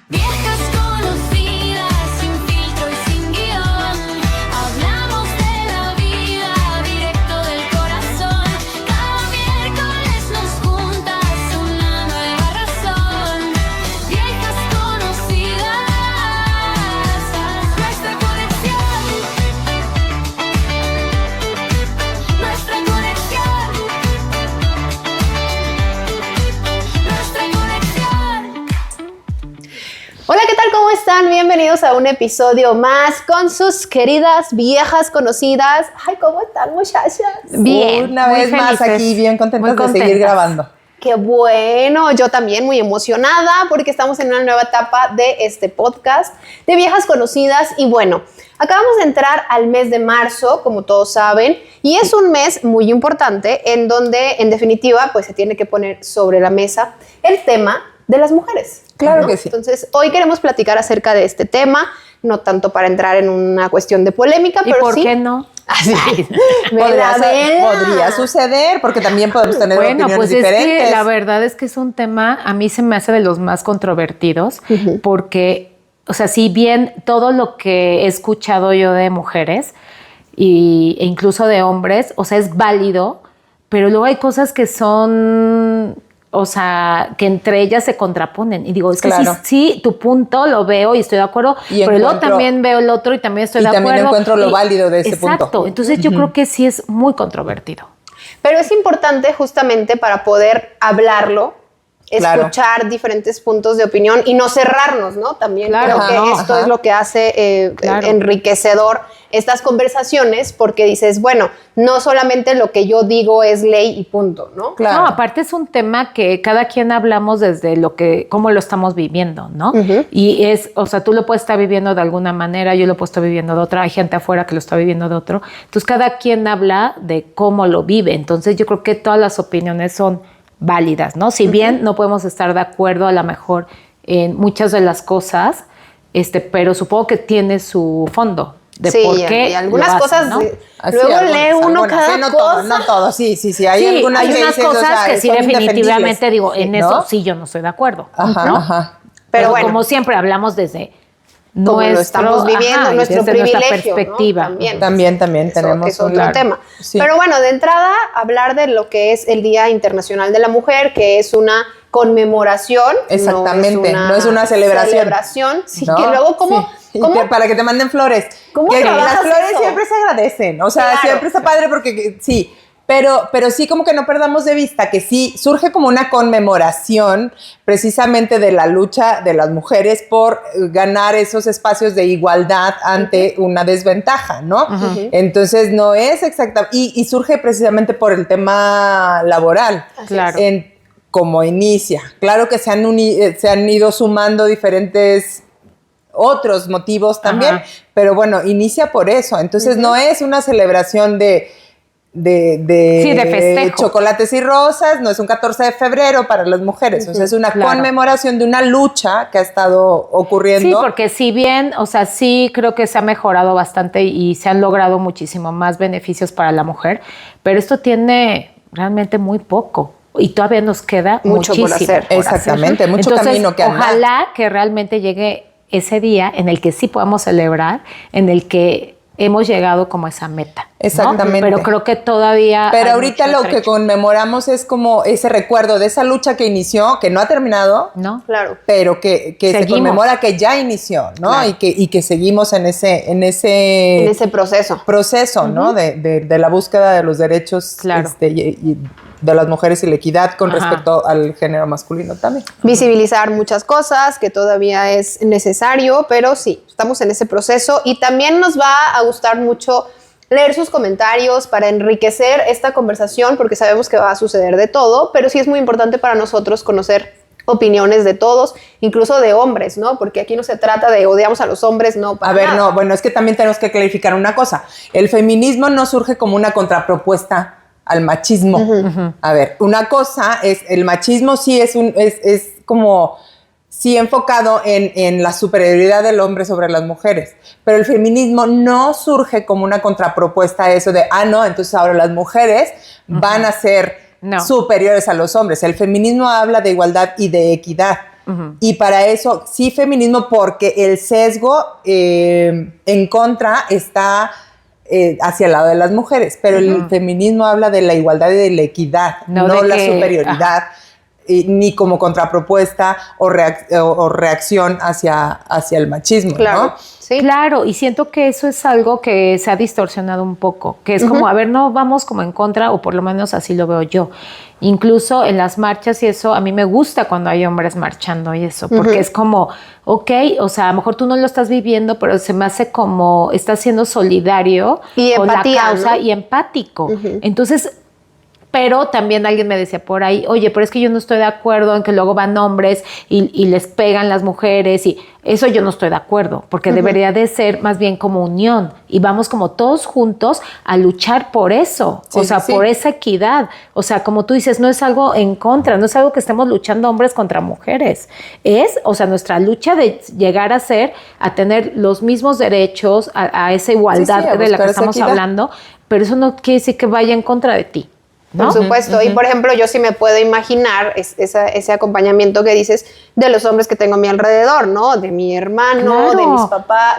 Viejas conocidas, sin filtro y sin guión. Hablamos de la vida, directo del corazón. Cada miércoles nos juntas una nueva razón. Viejas conocidas, nuestra conexión. Nuestra conexión. Nuestra conexión. Hola, ¿qué tal? ¿Cómo están? Bienvenidos a un episodio más con sus queridas viejas conocidas. Ay, ¿cómo están, muchachas? Bien, una muy vez más felices, aquí, bien contentas muy de seguir contentas. grabando. Qué bueno, yo también muy emocionada porque estamos en una nueva etapa de este podcast de viejas conocidas. Y bueno, acabamos de entrar al mes de marzo, como todos saben, y es un mes muy importante en donde, en definitiva, pues se tiene que poner sobre la mesa el tema de las mujeres. Claro que sí. Entonces, hoy queremos platicar acerca de este tema, no tanto para entrar en una cuestión de polémica, ¿Y pero por sí. qué no? Así. Podría suceder, porque también podemos tener Bueno, opiniones pues diferentes. es que la verdad es que es un tema, a mí se me hace de los más controvertidos, porque, o sea, si bien todo lo que he escuchado yo de mujeres e incluso de hombres, o sea, es válido, pero luego hay cosas que son, o sea, que entre ellas se contraponen. Y digo, es que Claro. sí, tu punto lo veo y estoy de acuerdo, Y pero luego encuentro- también veo el otro y también estoy y de acuerdo. también encuentro lo Y- válido de ese Exacto. punto. Entonces yo creo que sí es muy controvertido. Pero es importante justamente para poder hablarlo, Claro. escuchar diferentes puntos de opinión y no cerrarnos, ¿no? También Claro, creo que no, esto ajá. es lo que hace Claro. enriquecedor estas conversaciones, porque dices, bueno, no solamente lo que yo digo es ley y punto, ¿no? Claro. No, aparte es un tema que cada quien hablamos desde cómo lo estamos viviendo, ¿no? Ujú. Y es, o sea, tú lo puedes estar viviendo de alguna manera, yo lo puedo estar viviendo de otra, hay gente afuera que lo está viviendo de otro. Entonces, cada quien habla de cómo lo vive. Entonces, yo creo que todas las opiniones son válidas, ¿no? Si bien no podemos estar de acuerdo a lo mejor en muchas de las cosas, pero supongo que tiene su fondo de Sí, por qué y algunas lo hacen, cosas, ¿no? Así, luego algunas, lee uno algunas, cada no cosa. todo, no todo, sí. Hay Sí, algunas hay unas veces, o cosas sea, que sí son definitivamente indefendibles, digo, en ¿no? eso sí yo no estoy de acuerdo, Ajá, ¿no? ajá. Pero bueno. como siempre hablamos desde Como lo estamos viviendo, y nuestro desde nuestra privilegio, perspectiva. ¿no? También Eso, tenemos que es otro claro. tema. Sí. Pero bueno, de entrada, hablar de lo que es el Día Internacional de la Mujer, que es una conmemoración. Exactamente, no es una celebración. Sí, ¿no? que luego, ¿cómo? Sí. ¿Cómo? Para que te manden flores. ¿Cómo Que las trabajas flores eso? siempre se agradecen, o sea, Claro. siempre está padre porque sí, pero sí como que no perdamos de vista que sí surge como una conmemoración precisamente de la lucha de las mujeres por ganar esos espacios de igualdad ante una desventaja, ¿no? Entonces no es exacta y surge precisamente por el tema laboral. Claro. Como inicia. Claro que se han ido sumando diferentes otros motivos también, Ajá. pero bueno, inicia por eso. Entonces no es una celebración de festejo. chocolates y rosas, no es un 14 de febrero para las mujeres, o sea, es una Claro. conmemoración de una lucha que ha estado ocurriendo. Sí, porque si bien, o sea, sí creo que se ha mejorado bastante y se han logrado muchísimo más beneficios para la mujer, pero esto tiene realmente muy poco. Y todavía nos queda Mucho por muchísimo hacer. Exactamente, mucho Entonces, camino que andar. ojalá que realmente llegue ese día en el que sí podamos celebrar, en el que hemos llegado como a esa meta, ¿no? Exactamente. Pero creo que todavía Pero hay ahorita mucho lo que trecho. conmemoramos es como ese recuerdo de esa lucha que inició, que no ha terminado, ¿No? Claro. pero que se Seguimos. conmemora que ya inició, ¿no? Claro. Y que seguimos en ese En ese proceso. proceso, ¿no? De la búsqueda de los derechos Claro. y de las mujeres y la equidad con Ajá. respecto al género masculino también. Visibilizar muchas cosas que todavía es necesario, pero sí, estamos en ese proceso y también nos va a gustar mucho leer sus comentarios para enriquecer esta conversación, porque sabemos que va a suceder de todo, pero sí es muy importante para nosotros conocer opiniones de todos, incluso de hombres, ¿no? Porque aquí no se trata de odiamos a los hombres, no. Para A ver, nada. no, bueno, es que también tenemos que clarificar una cosa. El feminismo no surge como una contrapropuesta al machismo. A ver, una cosa es, el machismo sí es como, sí enfocado en la superioridad del hombre sobre las mujeres, pero el feminismo no surge como una contrapropuesta a eso de, no, entonces ahora las mujeres van a ser No. superiores a los hombres. El feminismo habla de igualdad y de equidad. y para eso sí feminismo, porque el sesgo en contra está hacia el lado de las mujeres, pero el feminismo habla de la igualdad y de la equidad, no la superioridad. Ni como contrapropuesta o reacción hacia el machismo, Claro, ¿no? sí. Claro, y siento que eso es algo que se ha distorsionado un poco, que es como, a ver, no vamos como en contra, o por lo menos así lo veo yo. Incluso en las marchas y eso, a mí me gusta cuando hay hombres marchando y eso, porque es como, ok, o sea, a lo mejor tú no lo estás viviendo, pero se me hace como, estás siendo solidario Y con empatía, la causa, ¿no? y empático. Entonces, pero también alguien me decía por ahí, oye, pero es que yo no estoy de acuerdo en que luego van hombres y les pegan las mujeres, y eso yo no estoy de acuerdo, porque debería de ser más bien como unión, y vamos como todos juntos a luchar por eso, Sí, o sea, sí. por esa equidad. O sea, como tú dices, no es algo en contra, no es algo que estemos luchando hombres contra mujeres. Es, o sea, nuestra lucha de llegar a tener los mismos derechos, a esa igualdad Sí, a de la buscar que esa estamos equidad. hablando, pero eso no quiere decir que vaya en contra de ti, ¿no? Por supuesto. Y por ejemplo, yo sí me puedo imaginar ese acompañamiento que dices de los hombres que tengo a mi alrededor, ¿no? De mi hermano, Claro.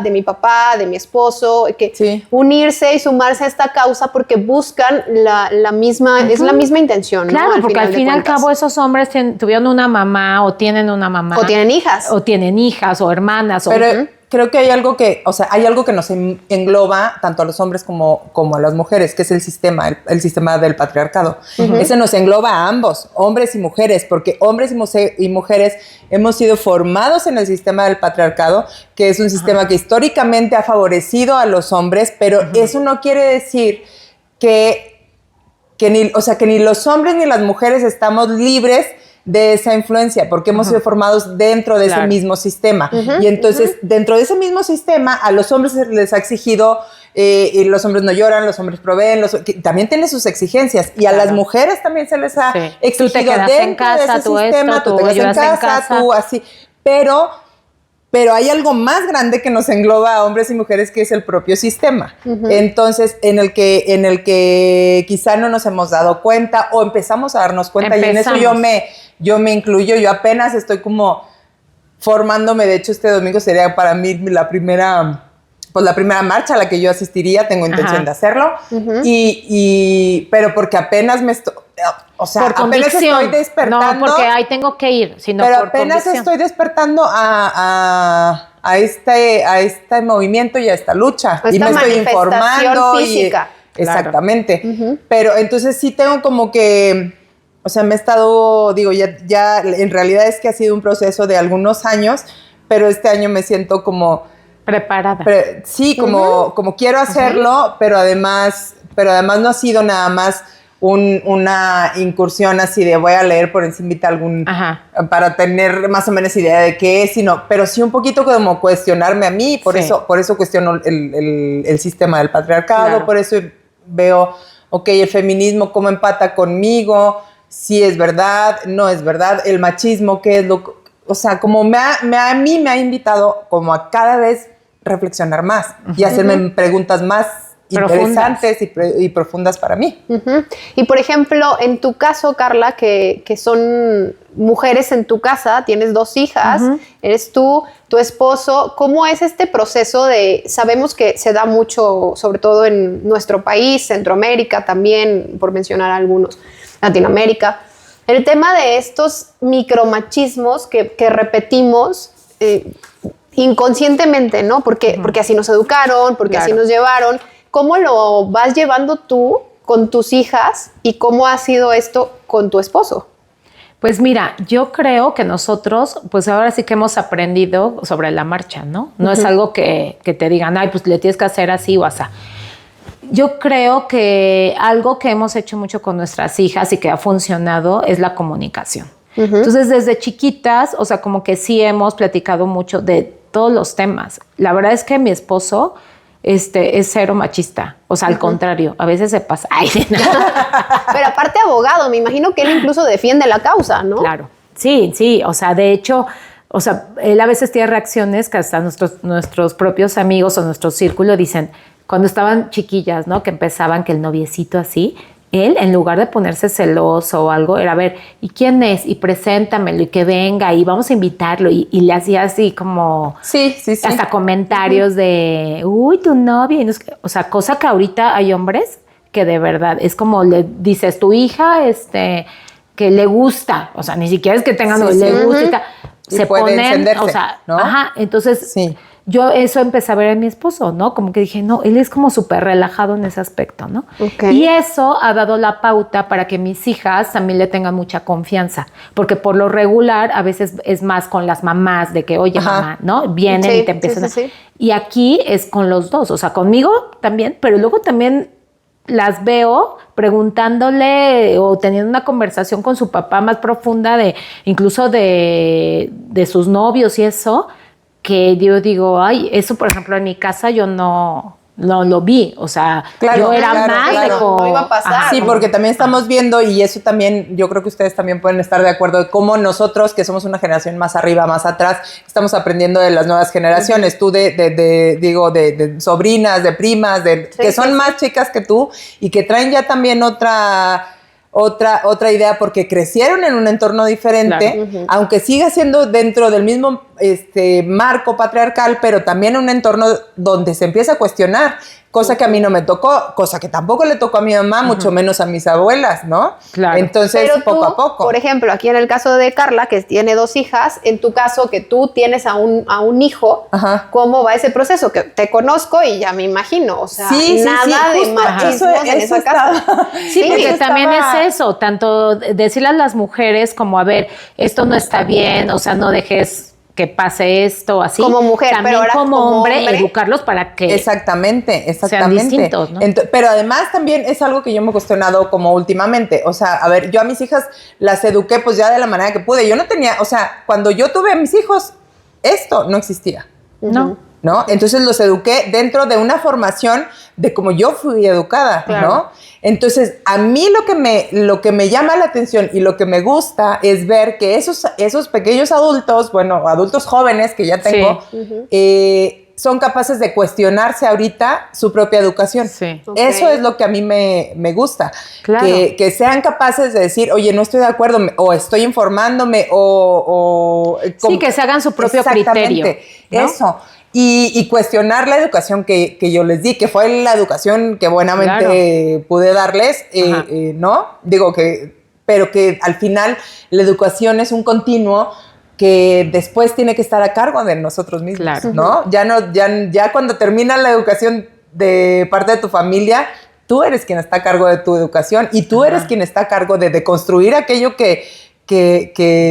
de mi papá, de mi esposo, que Sí. unirse y sumarse a esta causa porque buscan la misma, es la misma intención, ¿no? Claro, porque al de fin y al cuentas. cabo esos hombres tuvieron una mamá o tienen una mamá. O tienen hijas. O tienen hijas o hermanas. Pero creo que hay algo que, o sea, hay algo que nos engloba tanto a los hombres como a las mujeres, que es el sistema del patriarcado. Ese nos engloba a ambos, hombres y mujeres, porque hombres y mujeres hemos sido formados en el sistema del patriarcado, que es un sistema que históricamente ha favorecido a los hombres, pero eso no quiere decir que ni los hombres ni las mujeres estamos libres de esa influencia, porque hemos sido formados dentro de ese mismo sistema. Y entonces, dentro de ese mismo sistema, a los hombres se les ha exigido, y los hombres no lloran, los hombres proveen, que también tienen sus exigencias. Y a las mujeres también se les ha exigido Tú te quedas dentro en casa, de ese tú sistema, esto, tú te tú quedas en casa, tú así. Pero hay algo más grande que nos engloba a hombres y mujeres, que es el propio sistema. Entonces, en el que quizá no nos hemos dado cuenta o empezamos a darnos cuenta. Y en eso yo me incluyo. Yo apenas estoy como formándome. De hecho, este domingo sería para mí la primera marcha a la que yo asistiría. Tengo intención de hacerlo. Pero porque apenas o sea, por apenas convicción. estoy despertando. No porque ahí tengo que ir, sino pero por apenas convicción. estoy despertando a este movimiento y a esta lucha. A Y esta me estoy manifestación informando. física. Exactamente. Pero entonces sí tengo como que, o sea, me he estado, digo, ya en realidad es que ha sido un proceso de algunos años, pero este año me siento como Preparada. sí, como quiero hacerlo, pero además no ha sido nada más una incursión así de voy a leer por encimita para tener más o menos idea de qué es, pero sí un poquito como cuestionarme a mí, por eso cuestiono el sistema del patriarcado, Claro. por eso veo, el feminismo cómo empata conmigo, si es verdad, no es verdad, el machismo, qué es o sea, como a mí me ha invitado como a cada vez reflexionar más y hacerme preguntas más interesantes y profundas para mí. Y por ejemplo, en tu caso, Carla, que son mujeres en tu casa, tienes 2 hijas, eres tú, tu esposo, ¿cómo es este proceso sabemos que se da mucho, sobre todo en nuestro país, Centroamérica también, por mencionar algunos, Latinoamérica, el tema de estos micromachismos que repetimos inconscientemente, ¿no? Porque así nos educaron, porque así nos llevaron. ¿Cómo lo vas llevando tú con tus hijas y cómo ha sido esto con tu esposo? Pues mira, yo creo que nosotros, pues ahora sí que hemos aprendido sobre la marcha, ¿no? No es algo que te digan, ay, pues le tienes que hacer así o así. Yo creo que algo que hemos hecho mucho con nuestras hijas y que ha funcionado es la comunicación. Entonces, desde chiquitas, o sea, como que sí hemos platicado mucho de todos los temas. La verdad es que mi esposo es cero machista. O sea, al contrario, a veces se pasa. Ay, no. Pero aparte abogado, me imagino que él incluso defiende la causa, ¿no? Claro. Sí. O sea, de hecho, o sea, él a veces tiene reacciones que hasta nuestros propios amigos o nuestro círculo dicen, cuando estaban chiquillas, ¿no? Que empezaban que el noviecito así, él, en lugar de ponerse celoso o algo, era, a ver, ¿y quién es? Y preséntamelo y que venga y vamos a invitarlo. Y le hacía así como... Sí. Hasta comentarios de, uy, tu novia. Y no sé qué. O sea, cosa que ahorita hay hombres que de verdad es como le dices, tu hija, que le gusta. O sea, ni siquiera es que tengan, le gusta y tal. Y Se puede ponen, encenderse, o sea, ¿no? entonces... Sí. Yo eso empecé a ver en mi esposo, ¿no? Como que dije, no, él es como súper relajado en ese aspecto, ¿no? Ok. Y eso ha dado la pauta para que mis hijas también le tengan mucha confianza, porque por lo regular a veces es más con las mamás de que, oye, Ajá. mamá, ¿no? Vienen Sí, y te empiezan sí. Y aquí es con los dos, o sea, conmigo también, pero luego también las veo preguntándole o teniendo una conversación con su papá más profunda incluso de sus novios y eso, que yo digo, ay, eso por ejemplo en mi casa yo no lo vi, o sea, Claro, yo era claro, más claro. de como... No iba a pasar. Sí, porque también estamos viendo, y eso también, yo creo que ustedes también pueden estar de acuerdo, de cómo nosotros, que somos una generación más arriba, más atrás, estamos aprendiendo de las nuevas generaciones. Tú de sobrinas, de primas, que son más chicas que tú y que traen ya también otra idea porque crecieron en un entorno diferente, Claro. aunque siga siendo dentro del mismo marco patriarcal, pero también un entorno donde se empieza a cuestionar, cosa que a mí no me tocó, cosa que tampoco le tocó a mi mamá, mucho menos a mis abuelas, ¿no? Claro. Entonces, Pero tú, poco a poco. por ejemplo, aquí en el caso de Carla, que tiene 2 hijas, en tu caso que tú tienes a un hijo, Ajá. ¿cómo va ese proceso? Que te conozco y ya me imagino, o sea, nada de justo, machismos en eso esa casa. Sí, porque eso también estaba- es eso, tanto decirle a las mujeres como, a ver, esto no está bien, o sea, no dejes que pase esto, así. Como mujer, también pero ahora como como hombre, hombre. educarlos para que... Exactamente. distintos, ¿no? Pero además también es algo que yo me he cuestionado como últimamente. O sea, a ver, yo a mis hijas las eduqué pues ya de la manera que pude. Yo no tenía, o sea, cuando yo tuve a mis hijos, esto no existía, No. ¿no? Entonces los eduqué dentro de una formación de como yo fui educada, Claro. ¿no? Entonces, a mí lo que me llama la atención y lo que me gusta es ver que esos pequeños adultos, bueno, adultos jóvenes que ya tengo, son capaces de cuestionarse ahorita su propia educación. Sí. Ok. Eso es lo que a mí me gusta. Claro. Que sean capaces de decir, oye, no estoy de acuerdo, o estoy informándome, Sí, que se hagan su propio Exactamente, criterio, ¿no? Eso. Y cuestionar la educación que yo les di, que fue la educación que buenamente pude darles, Ajá. ¿no? Pero que al final la educación es un continuo que después tiene que estar a cargo de nosotros mismos, Claro. ¿no? Ya cuando termina la educación de parte de tu familia, tú eres quien está a cargo de tu educación y tú eres quien está a cargo de construir aquello que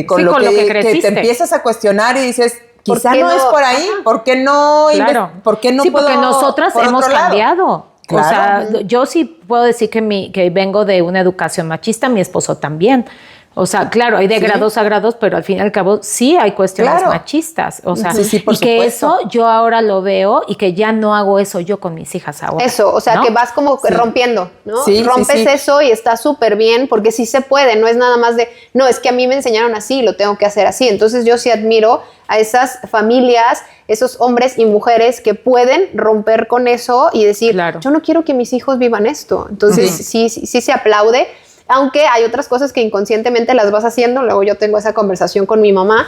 con Sí, lo con lo que que creciste. te empiezas a cuestionar y dices, ¿Por quizá qué no no? es por ahí, ¿por qué no? Claro. ¿Por qué no sí, puedo porque nosotras por hemos otro lado? cambiado. Claro. O sea, yo sí puedo decir que vengo de una educación machista, mi esposo también. O sea, claro, hay de grados a grados, pero al fin y al cabo sí hay cuestiones Claro. machistas. O sea, Sí, por y que supuesto. eso yo ahora lo veo y que ya no hago eso yo con mis hijas ahora. Eso, o sea, ¿no? que vas como rompiendo, ¿no? Sí, sí, Rompes sí. eso y está súper bien porque sí se puede, no es nada más de, no, es que a mí me enseñaron así y lo tengo que hacer así. Entonces yo sí admiro a esas familias, esos hombres y mujeres que pueden romper con eso y decir, Claro. yo no quiero que mis hijos vivan esto. Entonces sí se aplaude. Aunque hay otras cosas que inconscientemente las vas haciendo. Luego yo tengo esa conversación con mi mamá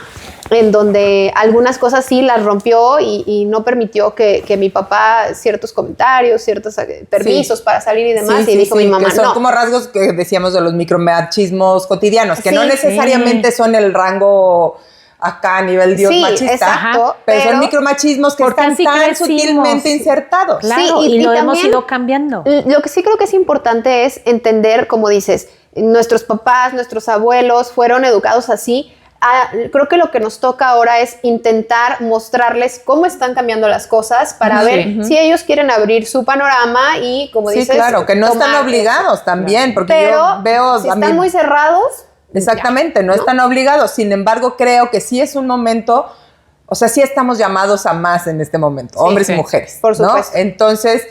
en donde algunas cosas sí las rompió y no permitió que mi papá ciertos comentarios, ciertos permisos para salir y demás. Sí, y sí, dijo sí, mi mamá, que son no. como rasgos que decíamos de los micromachismos cotidianos, que Sí, no necesariamente son el rango acá a nivel Dios Sí, machista, exacto, pero son pero micromachismos que porque están así tan crecimos. sutilmente insertados. Claro, Sí, y lo hemos también ido cambiando. Lo que sí creo que es importante es entender, como dices, nuestros papás, nuestros abuelos fueron educados así. Creo que lo que nos toca ahora es intentar mostrarles cómo están cambiando las cosas para Sí. ver si ellos quieren abrir su panorama y, como Sí, dices, claro, que no están tomar obligados también, porque Pero yo veo si también... están muy cerrados, Exactamente, no están obligados. Sin embargo, creo que sí es un momento, o sea, sí estamos llamados a más en este momento, hombres sí, y mujeres. por ¿no? supuesto. Entonces,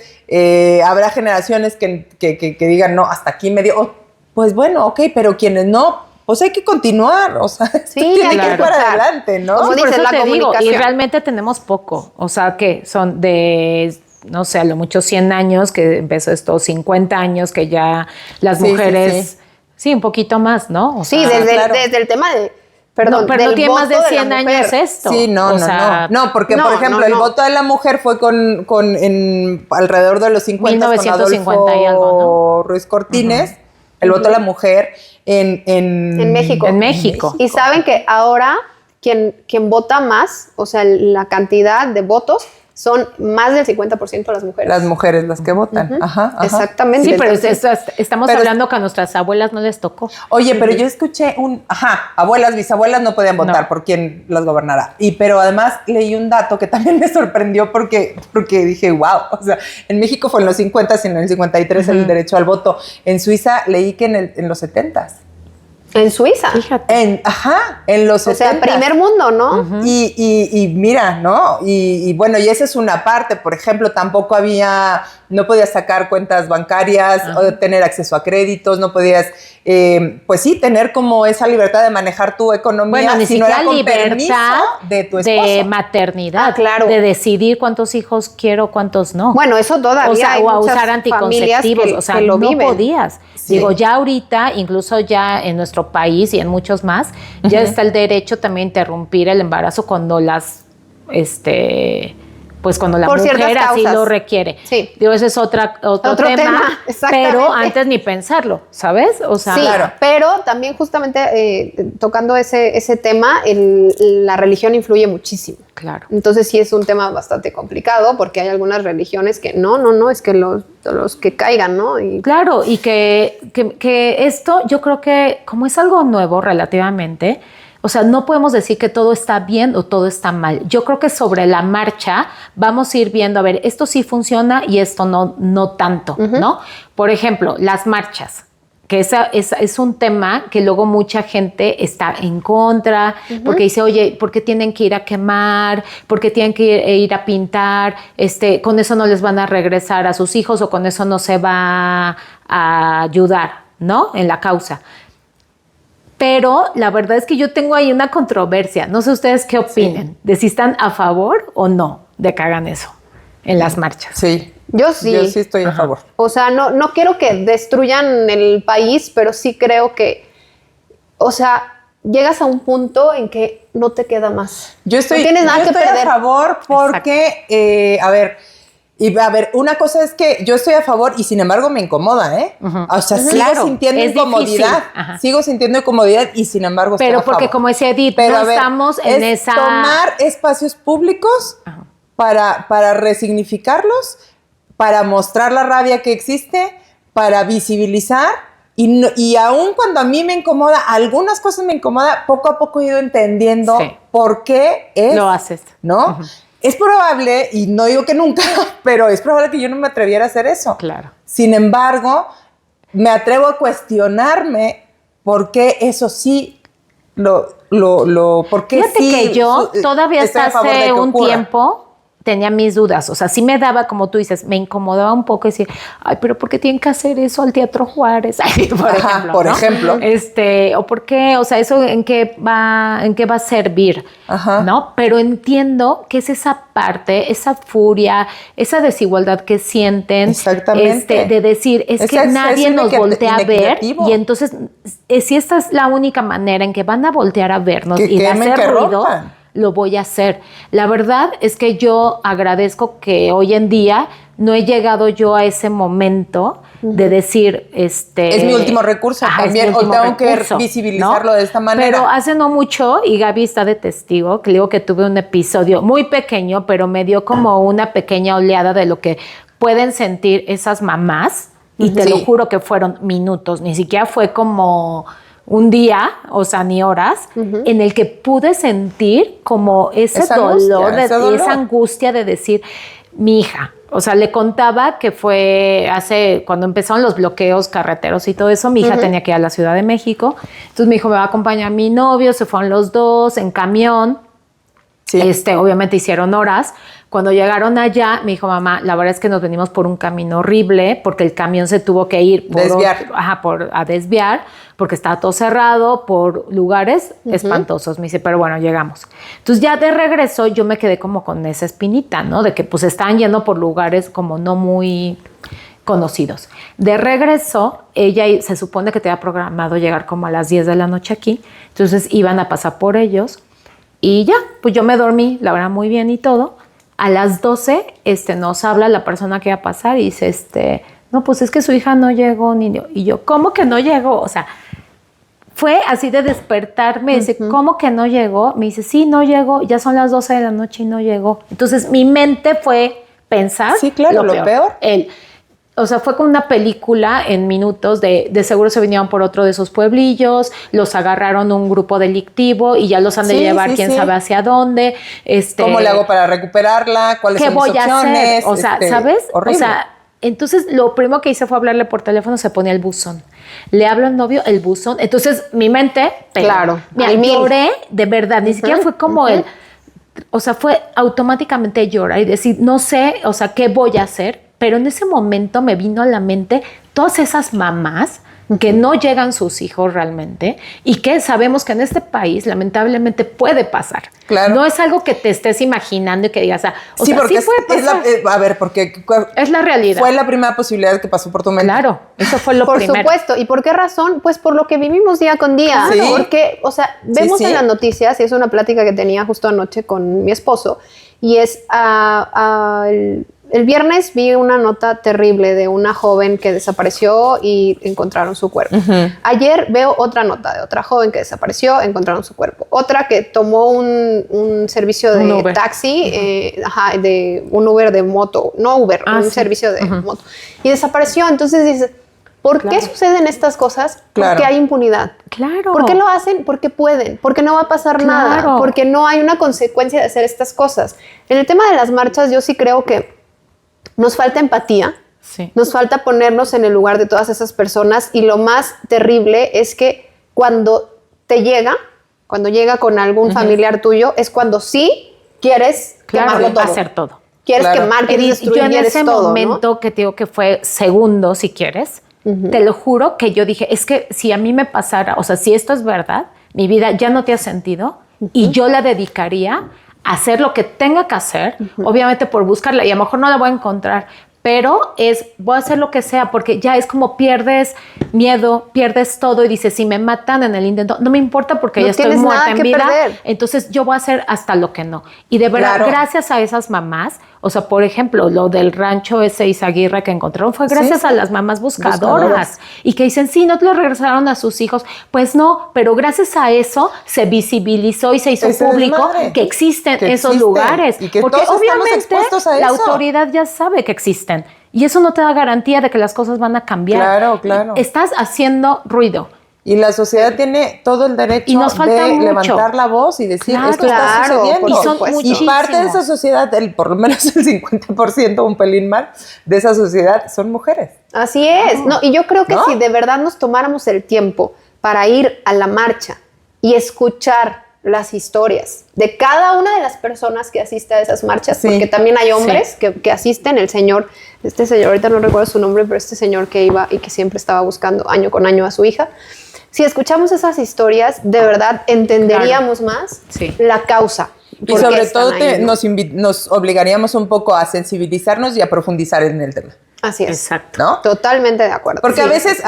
habrá generaciones que digan, no, hasta aquí me dio, pues bueno, ok, pero quienes no, pues hay que continuar, o sea, esto tiene hay que que ir para luchar. adelante, ¿no? Como Sí, por dices, eso la te digo, y comunicación. realmente tenemos poco. O sea, que son de no sé, a lo mucho 100 años, que empezó esto, 50 años, que ya las Sí, sí, mujeres, sí, un poquito más, ¿no? O Sí, sea, desde, desde el tema de, perdón, no, pero no del tiene más de voto la 100 años mujer. esto. Sí, no, O sea, no. No, porque, no, por ejemplo, no, el no. voto de la mujer fue en alrededor de los 50 con 1950 Adolfo y algo, Ruiz Cortines. El voto de la mujer En México. En México. Y saben que ahora quien vota más, o sea, la cantidad de votos son más del 50% de las mujeres. Las mujeres las que votan. Ajá, ajá. Exactamente. Sí, pero Entonces, estamos pero- hablando que a nuestras abuelas no les tocó. Oye, pero yo escuché abuelas, bisabuelas no podían votar No. por quién las gobernara. Pero además leí un dato que también me sorprendió porque dije, wow, o sea, en México fue en los 50, sino en el 53 el derecho al voto. En Suiza leí que en los 70s. en Suiza. Fíjate. En los 70s. O sea, primer mundo, ¿no? Y mira, ¿no? Y bueno, y esa es una parte. Por ejemplo, tampoco no podías sacar cuentas bancarias, o tener acceso a créditos, no podías, pues sí, tener como esa libertad de manejar tu economía. Bueno, ni si no siquiera era con permiso libertad de tu esposo. de maternidad, Ah, claro. de decidir cuántos hijos quiero, cuántos no. Bueno, eso todavía o sea, hay o a muchas usar familias anticonceptivos, que- o sea, que lo no viven. podías. Sí. Digo, ya ahorita, incluso ya en nuestro país y en muchos más, ya está el derecho también a interrumpir el embarazo cuando pues cuando la Por ciertas mujer así causas. lo requiere. Sí. Digo, ese es otro Otro tema, tema, exactamente. pero antes ni pensarlo, ¿sabes? O sea, Sí, Claro. pero también justamente tocando ese tema, la religión influye muchísimo. claro. Entonces sí es un tema bastante complicado porque hay algunas religiones que no, es que los que caigan, ¿no? Y Claro, y que esto yo creo que como es algo nuevo relativamente, o sea, no podemos decir que todo está bien o todo está mal. Yo creo que sobre la marcha vamos a ir viendo, a ver, esto sí funciona y esto no tanto, ¿no? Por ejemplo, las marchas, que es un tema que luego mucha gente está en contra, porque dice, oye, ¿por qué tienen que ir a quemar? ¿Por qué tienen que ir a pintar? Con eso no les van a regresar a sus hijos o con eso no se va a ayudar, ¿no? En la causa. Pero la verdad es que yo tengo ahí una controversia. No sé ustedes qué opinen, de si están a favor o no de que hagan eso en las marchas. Sí. yo sí. Yo sí estoy a favor. O sea, no quiero que destruyan el país, pero sí creo que, o sea, llegas a un punto en que no te queda más. Yo estoy, no tienes nada yo que estoy perder. a favor porque, a ver, una cosa es que yo estoy a favor y sin embargo me incomoda, ¿eh? O sea, Claro, sigo sintiendo es incomodidad. difícil. Ajá. Sigo sintiendo incomodidad y sin embargo estoy Pero a porque favor. como decía Edith, Pero, no a ver, estamos en es esa... tomar espacios públicos para resignificarlos, para mostrar la rabia que existe, para visibilizar y aun cuando a mí me incomoda, algunas cosas me incomoda, poco a poco he ido entendiendo Sí. por qué es. Lo haces. ¿No? Es probable, y no digo que nunca, pero es probable que yo no me atreviera a hacer eso. Claro. Sin embargo, me atrevo a cuestionarme por qué eso sí por qué Fíjate sí que yo todavía estoy hasta a favor de hace que un ocurra. tiempo tenía mis dudas. O sea, sí me daba, como tú dices, me incomodaba un poco decir, ay, pero ¿por qué tienen que hacer eso al Teatro Juárez? Ay, por Ajá, ejemplo. por ¿no? ejemplo. O por qué, o sea, eso en qué va a servir, Ajá. ¿no? Pero entiendo que es esa parte, esa furia, esa desigualdad que sienten. Exactamente. De decir, es que Es nadie nos voltea a ver. inequitativo. Y entonces, si esta es la única manera en que van a voltear a vernos Que y de quemen, hacer que ruido, rompan. lo voy a hacer. La verdad es que yo agradezco que hoy en día no he llegado yo a ese momento de decir, Es mi último recurso también, es mi o último tengo que recurso, visibilizarlo de esta manera. Pero hace no mucho, y Gaby está de testigo, que le digo que tuve un episodio muy pequeño, pero me dio como una pequeña oleada de lo que pueden sentir esas mamás, y te lo Sí. juro que fueron minutos, ni siquiera fue como un día, o sea, ni horas, en el que pude sentir como ese Esa dolor, angustia, esa angustia de decir, mi hija, o sea, le contaba que fue cuando empezaron los bloqueos carreteros y todo eso, mi hija tenía que ir a la Ciudad de México, entonces me dijo, me va a acompañar mi novio, se fueron los dos en camión, Sí. Obviamente hicieron horas. Cuando llegaron allá, me dijo, mamá, la verdad es que nos venimos por un camino horrible porque el camión se tuvo que ir a desviar porque estaba todo cerrado por lugares espantosos. Me dice, pero bueno, llegamos. Entonces ya de regreso yo me quedé como con esa espinita, ¿no? De que pues estaban yendo por lugares como no muy conocidos. De regreso, ella se supone que tenía programado llegar como a las 10 de la noche aquí. Entonces iban a pasar por ellos y ya, pues yo me dormí, la verdad, muy bien y todo. A las 12 nos habla la persona que iba a pasar y dice, no, pues es que su hija no llegó. Y yo, ¿cómo que no llegó? O sea, fue así de despertarme, dice, ¿cómo que no llegó? Me dice, sí, no llegó, ya son las 12 de la noche y no llegó. Entonces mi mente fue pensar Sí, claro, lo peor. O sea, fue como una película en minutos de seguro se vinieron por otro de esos pueblillos, los agarraron un grupo delictivo y ya los han de llevar quién sabe hacia dónde. ¿Cómo le hago para recuperarla? ¿Cuáles son mis opciones? ¿Qué voy a hacer? O sea, ¿sabes? Horrible. O sea, entonces lo primero que hice fue hablarle por teléfono, se ponía el buzón. Le hablo al novio, el buzón. Entonces mi mente, lloré de verdad, ni siquiera fue como o sea, fue automáticamente llorar y decir, no sé, o sea, ¿qué voy a hacer? Pero en ese momento me vino a la mente todas esas mamás que no llegan sus hijos realmente y que sabemos que en este país lamentablemente puede pasar. Claro. No es algo que te estés imaginando y que digas, o sea, porque sí puede pasar. porque es la realidad. Fue la primera posibilidad que pasó por tu mente. Claro, eso fue lo primero. Por supuesto. ¿Y por qué razón? Pues por lo que vivimos día con día. Sí. Porque, o sea, vemos en las noticias, y es una plática que tenía justo anoche con mi esposo, y es el viernes vi una nota terrible de una joven que desapareció y encontraron su cuerpo. Ayer veo otra nota de otra joven que desapareció, encontraron su cuerpo. Otra que tomó un servicio de taxi, de un Uber de moto, no Uber, servicio de moto, y desapareció. Entonces dices, ¿por qué suceden estas cosas? Porque hay impunidad. Claro. ¿Por qué lo hacen? Porque pueden. Porque no va a pasar nada. Porque no hay una consecuencia de hacer estas cosas. En el tema de las marchas, yo sí creo que nos falta empatía, nos falta ponernos en el lugar de todas esas personas, y lo más terrible es que cuando llega con algún familiar tuyo, es cuando sí quieres quemarlo todo. Hacer todo. Quieres quemar, quieres destruir, yo en ese todo, momento, ¿no? Que te digo que fue segundo, si quieres, te lo juro que yo dije, es que si a mí me pasara, o sea, si esto es verdad, mi vida ya no tiene sentido y yo la dedicaría hacer lo que tenga que hacer, obviamente por buscarla, y a lo mejor no la voy a encontrar, pero voy a hacer lo que sea, porque ya es como pierdes miedo, pierdes todo y dices, si me matan en el intento, no me importa porque ya estoy muerta en vida, entonces yo voy a hacer hasta lo que no. Y de verdad, gracias a esas mamás, o sea, por ejemplo, lo del rancho ese Izaguirre que encontraron fue gracias a las mamás buscadoras y que dicen, sí, no te lo regresaron a sus hijos. Pues no, pero gracias a eso se visibilizó y se hizo público que existen esos lugares. Y que porque todos obviamente estamos expuestos a la eso. autoridad ya sabe que existen. Y eso no te da garantía de que las cosas van a cambiar. Claro. Estás haciendo ruido. Y la sociedad tiene todo el derecho de levantar la voz y decir, esto está sucediendo. Y parte de esa sociedad, por lo menos el 50%, un pelín más, de esa sociedad son mujeres. Así es. Y yo creo que si de verdad nos tomáramos el tiempo para ir a la marcha y escuchar las historias de cada una de las personas que asiste a esas marchas, porque también hay hombres que asisten, este señor, ahorita no recuerdo su nombre, pero este señor que iba y que siempre estaba buscando año con año a su hija. Si escuchamos esas historias, de verdad entenderíamos más la causa. Y sobre todo nos obligaríamos un poco a sensibilizarnos y a profundizar en el tema. Así es. Exacto. ¿No? Totalmente de acuerdo. Porque a veces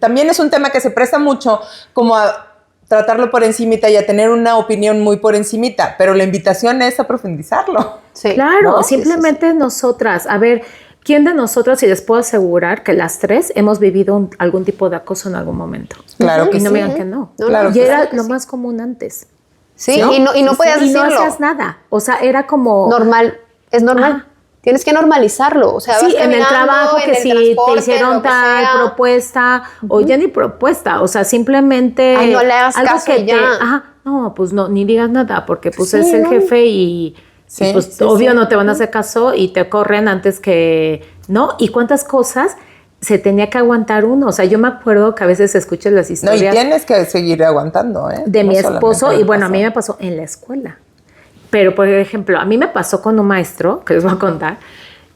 también es un tema que se presta mucho como a tratarlo por encimita y a tener una opinión muy por encimita, pero la invitación es a profundizarlo. Sí. Claro, ¿no? Simplemente nosotras, a ver, ¿quién de nosotras, y les puedo asegurar que las tres hemos vivido algún tipo de acoso en algún momento? Claro que y no sí. me digan que no. Claro y que era lo más común antes. Sí, ¿no? y no podías decirlo. Y no hacías nada. O sea, era como... Normal, es normal. Tienes que normalizarlo. O sea, sí, en el trabajo, que si te hicieron tal propuesta, o ya ni propuesta, o sea, simplemente... Ay, no le hagas algo caso que ya. No, pues no, ni digas nada, porque pues es el jefe y pues obvio no te van a hacer caso y te corren antes que... ¿No? ¿Y cuántas cosas se tenía que aguantar uno? O sea, yo me acuerdo que a veces escuchas las historias... No, y tienes que seguir aguantando, ¿eh? De mi esposo, y bueno, a mí me pasó en la escuela. Pero, por ejemplo, a mí me pasó con un maestro, que les voy a contar,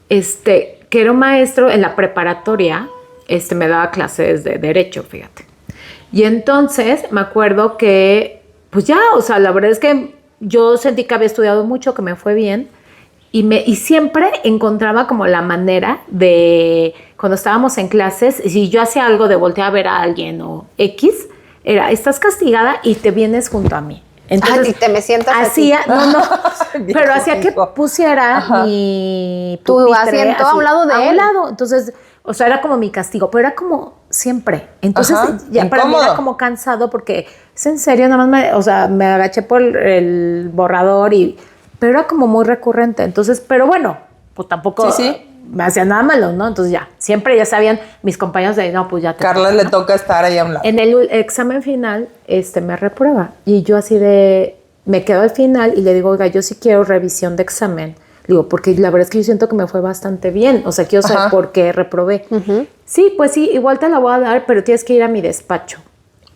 que era un maestro en la preparatoria, me daba clases de Derecho, fíjate. Y entonces me acuerdo que, pues ya, o sea, la verdad es que yo sentí que había estudiado mucho, que me fue bien, y siempre encontraba como la manera de, cuando estábamos en clases, si yo hacía algo de voltear a ver a alguien o X, era, estás castigada y te vienes junto a mí. Entonces, y te me sientas hacía, aquí. pero hacía que pusiera Ajá. mi Tu pupitre asiento a un lado de a él. un lado. Entonces, o sea, era como mi castigo, pero era como siempre. Entonces, Ajá, ya para mí incómodo. era como cansado porque es en serio, nada más me agaché por el borrador pero era como muy recurrente. Entonces, pero bueno, pues tampoco Sí. me hacía nada malo, ¿no? Entonces ya, siempre ya sabían mis compañeros de, no, pues ya te Carla toca, le ¿no? toca estar ahí a un lado. En el examen final, me reprueba. Y yo así me quedo al final y le digo, oiga, yo sí quiero revisión de examen. Le digo, porque la verdad es que yo siento que me fue bastante bien. O sea, quiero saber Ajá. por qué reprobé. Sí, pues sí, igual te la voy a dar, pero tienes que ir a mi despacho.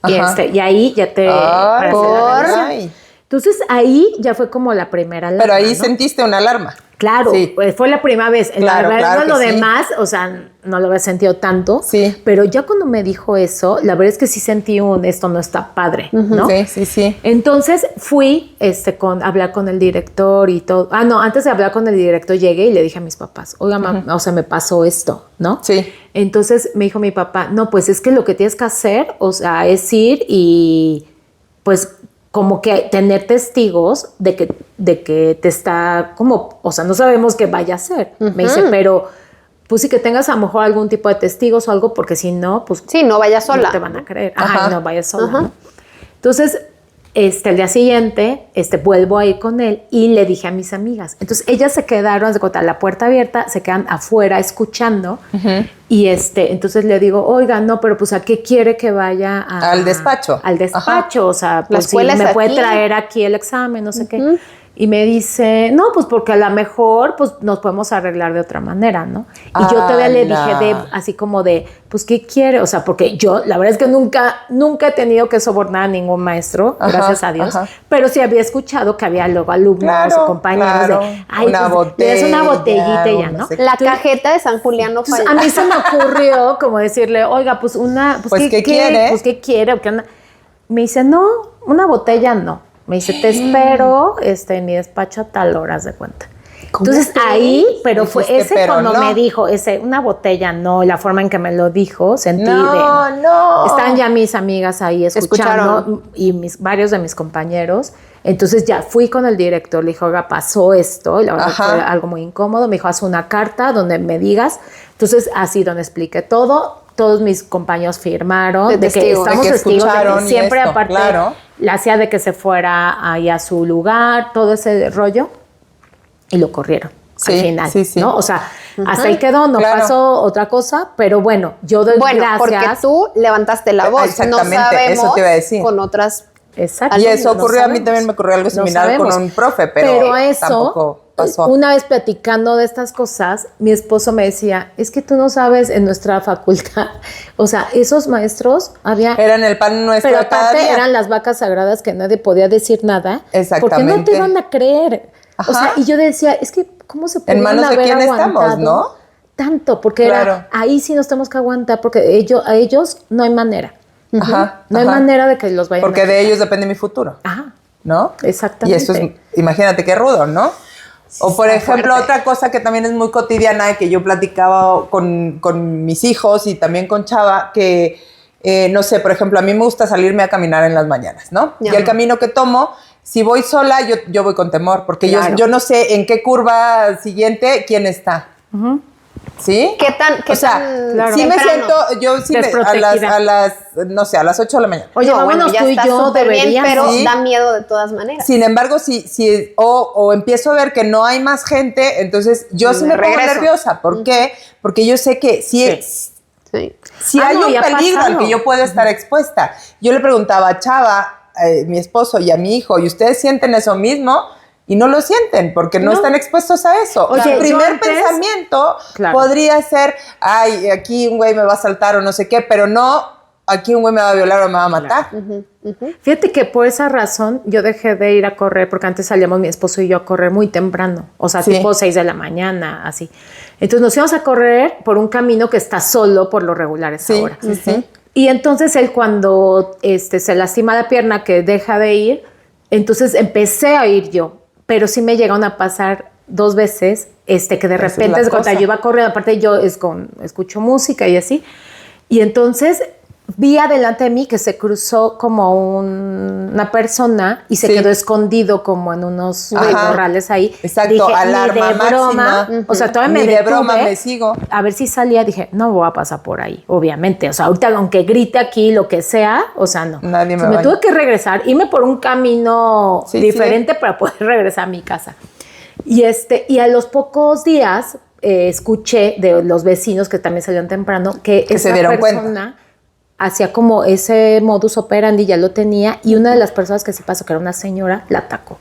Ajá. Y ahí ya te... Ay, para hacer la por- revisión. ay. Entonces ahí ya fue como la primera alarma, Pero ahí ¿no? sentiste una alarma. Claro, Sí. pues fue la primera vez. Claro, La verdad, claro lo que sí. demás, o sea, no lo había sentido tanto. Sí. Pero ya cuando me dijo eso, la verdad es que sí sentí esto no está padre, ¿no? Sí. Entonces fui a hablar con el director y todo. Ah, no, antes de hablar con el director llegué y le dije a mis papás, oiga, o sea, me pasó esto, ¿no? Sí. Entonces me dijo mi papá, no, pues es que lo que tienes que hacer, o sea, es ir y pues como que tener testigos de que te está como, o sea, no sabemos qué vaya a hacer. Me dice, pero pues sí que tengas a lo mejor algún tipo de testigos o algo, porque si no, pues Sí, no vayas sola. no te van a creer. Ajá, Ajá. y no vayas sola. ¿no? Entonces, el día siguiente, vuelvo a ir con él y le dije a mis amigas. Entonces, ellas se quedaron, de contar la puerta abierta, se quedan afuera escuchando. Y entonces le digo, oiga, no, pero pues ¿a qué quiere que vaya Al despacho. Al despacho, o sea, La pues si escuela es me puede aquí. traer aquí el examen, no sé qué. Y me dice, no, pues porque a lo mejor pues nos podemos arreglar de otra manera, ¿no? Y yo todavía le dije así como de, pues, ¿qué quiere? O sea, porque yo, la verdad es que nunca he tenido que sobornar a ningún maestro, Ajá, gracias a Dios, ajá. pero sí había escuchado que había luego alumnos Claro, o compañeros claro. de, ay, Una pues, es una botella, botellita y ya, no ¿no? sé La Entonces, cajeta de San Julián no entonces, falla. a mí se me ocurrió como decirle, oiga, pues Pues, ¿qué quiere? Pues, ¿qué quiere? ¿O qué onda? Me dice, no, una botella no. Me dice, te espero en mi despacho a tal hora, haz de cuenta. Entonces ahí, pero fue Dijiste, ese pero cuando no. me dijo, una botella no, la forma en que me lo dijo, sentí No. Están ya mis amigas ahí escuchando Escucharon. y varios de mis compañeros. Entonces ya fui con el director, le dije, oiga, pasó esto, y la verdad Ajá. fue algo muy incómodo. Me dijo, haz una carta donde me digas. Entonces, así donde expliqué todo, todos mis compañeros firmaron De de que testigo. estamos De que testigos de escucharon que y siempre esto, aparte claro. la hacía de que se fuera ahí a su lugar, todo ese rollo, y lo corrieron Sí, al final, sí, sí. ¿no? O sea, hasta ahí quedó, no Claro. pasó otra cosa, pero bueno, yo doy Bueno, gracias. porque tú levantaste la voz. No Exactamente, sabemos eso te iba a decir. con otras. Exacto. Y eso no ocurrió, a mí sabemos. también me ocurrió algo No similar con sabemos. un profe, pero eso, tampoco pasó. una vez platicando de estas cosas, mi esposo me decía, es que tú no sabes en nuestra facultad, o sea, esos maestros Eran el pan nuestro pero de cada aparte día. eran las vacas sagradas que nadie podía decir nada, porque no Exactamente. te iban a creer. Ajá. O sea, y yo decía, es que ¿cómo se puede manos de haber quién estamos, aguantado ¿no? tanto? Porque Claro. ahí sí nos tenemos que aguantar, porque a ellos no hay manera. Ajá, No hay ajá. manera de que los vayan Porque a de quitar. ellos depende mi futuro, Ajá. ¿no? Exactamente. Y eso es, imagínate qué rudo, ¿no? O por está ejemplo, fuerte. otra cosa que también es muy cotidiana, que yo platicaba con mis hijos y también con Chava, que, no sé, por ejemplo, a mí me gusta salirme a caminar en las mañanas, ¿no? Ya. Y el camino que tomo, si voy sola, yo voy con temor, porque Claro. yo no sé en qué curva siguiente quién está. ¿Sí? ¿Qué tan? O sea, Claro. sí me temprano? siento, yo sí Desprotegida. no sé, a las 8 de la mañana. Oye, vámonos ya tú y está yo, súper bien, deberíamos. pero Sí. da miedo de todas maneras. Sin embargo, o empiezo a ver que no hay más gente, entonces yo sí Me me pongo regreso. nerviosa. ¿Por qué? Porque yo sé que Sí. si Ah, hay no, un ya ha peligro al pasado. que yo puedo estar expuesta. Yo le preguntaba a Chava, mi esposo y a mi hijo, ¿y ustedes sienten eso mismo? Y no lo sienten porque no No. están expuestos a eso. Oye, Su yo primer antes- pensamiento Claro. podría ser, ay, aquí un güey me va a saltar o no sé qué, pero no aquí un güey me va a violar o me va a matar. Fíjate que por esa razón yo dejé de ir a correr, porque antes salíamos mi esposo y yo a correr muy temprano, o sea, Sí. tipo 6 de la mañana, así. Entonces nos íbamos a correr por un camino que está solo por lo regular esa Sí, hora. sí. Y entonces él cuando se lastima la pierna, que deja de ir, entonces empecé a ir yo, pero sí me llegaron a pasar 2 veces que de Esa es repente la es cuando cosa. yo iba corriendo, aparte yo escucho música y así, y entonces vi adelante de mí que se cruzó como una persona y se Sí. quedó escondido como en unos Ajá. corrales ahí. Exacto, Dije, alarma ni de broma, máxima. o sea, todavía Ni me de detuve, broma me sigo. a ver si salía, dije, no voy a pasar por ahí, obviamente, o sea, ahorita aunque grite aquí, lo que sea, o sea, no. Nadie me Entonces, va a- tuve que regresar, irme por un camino Sí, diferente para poder regresar a mi casa. Y a los pocos días escuché de los vecinos que también salieron temprano que Que se esa dieron cuenta. persona hacía como ese modus operandi, ya lo tenía, y una de las personas que sí pasó, que era una señora, la atacó.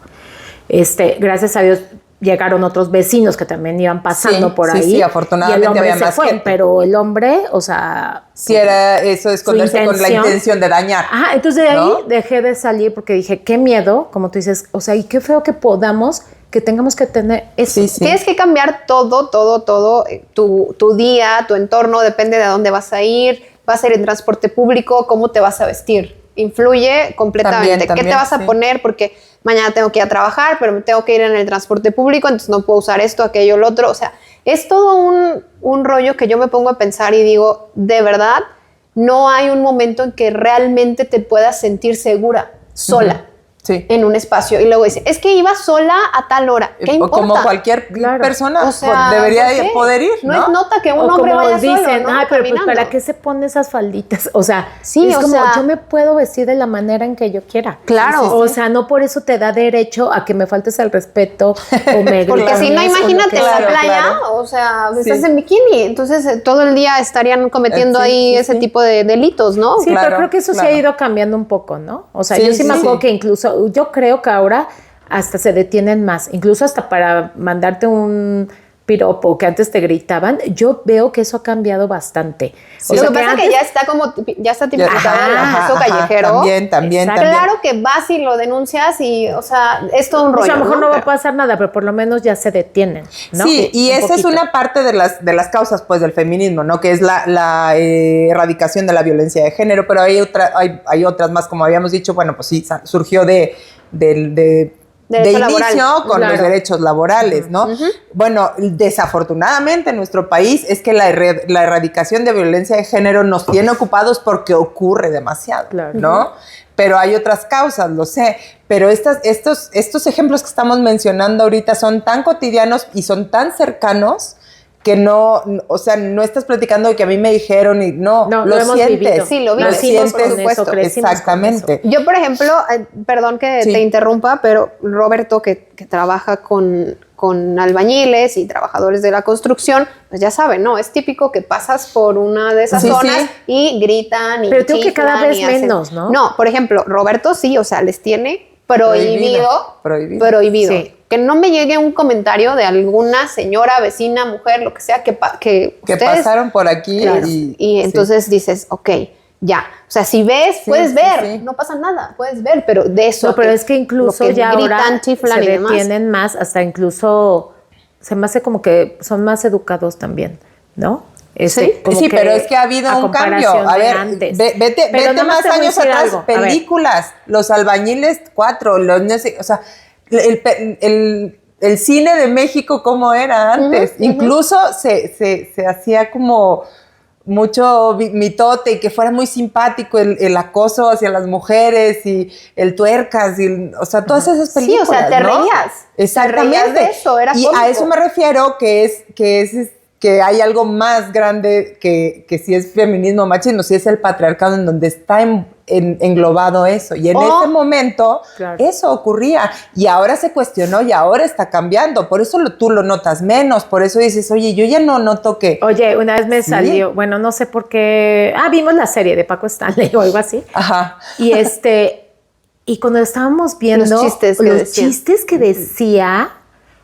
Gracias a Dios llegaron otros vecinos que también iban pasando Sí, por sí, ahí. sí, afortunadamente y el hombre había se más fue, gente. pero el hombre, o sea, Si era eso, esconderse con la intención de dañar. Ajá, entonces de ahí ¿no? dejé de salir porque dije, qué miedo, como tú dices, o sea, y qué feo que tengamos que tener eso. Sí, sí. Tienes que cambiar todo, tu día, tu entorno, depende de a dónde vas a ir en transporte público, cómo te vas a vestir. Influye completamente. También, ¿Qué te vas a sí. poner? Porque mañana tengo que ir a trabajar, pero me tengo que ir en el transporte público, entonces no puedo usar esto, aquello, lo otro. O sea, es todo un rollo que yo me pongo a pensar y digo, de verdad, no hay un momento en que realmente te puedas sentir segura, sola. Sí. En un espacio. Y luego dice, es que iba sola a tal hora. ¿Qué importa? Como cualquier Claro. persona O sea, debería ¿por qué? poder ir, ¿no? es nota que un O hombre como vaya dicen, solo, ¿no? ay, pero pues Caminando. ¿para qué se pone esas falditas? O sea, Sí, es o como sea- yo me puedo vestir de la manera en que yo quiera. Claro. Sí, sí, O sea, no por eso te da derecho a que me faltes el respeto o me Porque grites si no, o lo imagínate que en sea. la Claro, playa, claro. o sea, Sí. estás en bikini, entonces todo el día estarían cometiendo Sí, ahí sí, ese sí. tipo de delitos, ¿no? Sí, Claro, pero creo que eso sí claro. ha ido cambiando un poco, ¿no? O sea, Sí, yo sí sí, me acuerdo sí. que incluso, yo creo que ahora hasta se detienen más, incluso hasta para mandarte un piropo que antes te gritaban, yo veo que eso ha cambiado bastante. Sí. Lo sea, que pasa es que antes- ya está tipificado el Ajá, acoso ajá, callejero. También. Claro que vas y lo denuncias y, o sea, es todo un rollo. Pues a lo mejor no va a Pero- pasar nada, pero por lo menos ya se detienen, ¿no? Sí, y Un esa es poquito. una parte de las causas, pues, del feminismo, ¿no? Que es la erradicación de la violencia de género, pero hay otras más, como habíamos dicho, bueno, pues sí, surgió de Derecho inicio laboral. con los Claro. derechos laborales, ¿no? Bueno, desafortunadamente en nuestro país es que la erradicación de violencia de género nos tiene ocupados porque ocurre demasiado, Claro. ¿no? Pero hay otras causas, lo sé. Pero estos ejemplos que estamos mencionando ahorita son tan cotidianos y son tan cercanos que no, o sea, no estás platicando de que a mí me dijeron y no, No, lo lo hemos sientes. vivido. Sí, lo sientes, vivimos, por supuesto. crecimos con exactamente. Yo, por ejemplo, perdón que Sí. te interrumpa, pero Roberto, que trabaja con albañiles y trabajadores de la construcción, pues ya saben, ¿no? Es típico que pasas por una de esas Sí, zonas sí. y gritan y Pero creo que cada chiflan vez y hacen- menos, ¿no? No, por ejemplo, Roberto sí, o sea, les tiene prohibido. Prohibido. Sí. Que no me llegue un comentario de alguna señora, vecina, mujer, lo que sea, que Que ustedes pasaron por aquí Claro. y Y entonces dices, ok, ya. O sea, si ves, puedes sí, ver, sí. no pasa nada, puedes ver, pero de eso. No, pero es que incluso lo que ya gritan, ahora chiflan se y demás. detienen más, hasta incluso se me hace como que son más educados también, ¿no? Como Sí, que pero es que ha habido a un cambio. comparación A de ver, antes. vete Pero nada más te voy a años decir atrás, algo. A ver, películas, Los Albañiles 4, no sé, o sea, el cine de México cómo era antes. Incluso se hacía como mucho mitote y que fuera muy simpático el acoso hacia las mujeres y el tuercas y o sea, todas esas Sí, o películas, sea, te ¿no? reías. Exactamente. Te reías de eso, era y cómico. a eso me refiero que hay algo más grande que si es feminismo o machismo, si es el patriarcado en donde está englobado eso. Y en ese momento Claro. eso ocurría y ahora se cuestionó y ahora está cambiando. Por eso tú lo notas menos, por eso dices, oye, yo ya no noto que... Oye, una vez me Sí. salió, bueno, no sé por qué, vimos la serie de Paco Stanley o algo así. Ajá. Y y cuando estábamos viendo Los chistes que decían. decía,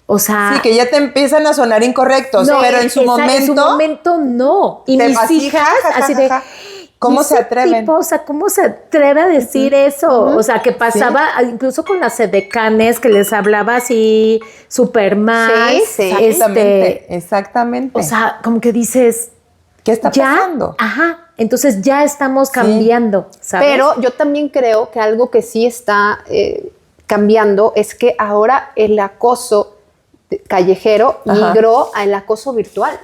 o sea, Sí, que ya te empiezan a sonar incorrectos, no, pero en su momento... no. Y te mis así, hijas, ja, ja, así ja, de, ja. ¿Cómo ¿Y se ese atreven? tipo, o sea, ¿cómo se atreve a decir eso? O sea, que pasaba incluso con las edecanes, que les hablaba así súper mal. Sí, Exactamente, exactamente. O sea, como que dices, ¿qué está ya, pasando? ajá, entonces ya estamos cambiando, ¿sabes? Pero yo también creo que algo que sí está cambiando es que ahora el acoso callejero Ajá. migró al acoso virtual.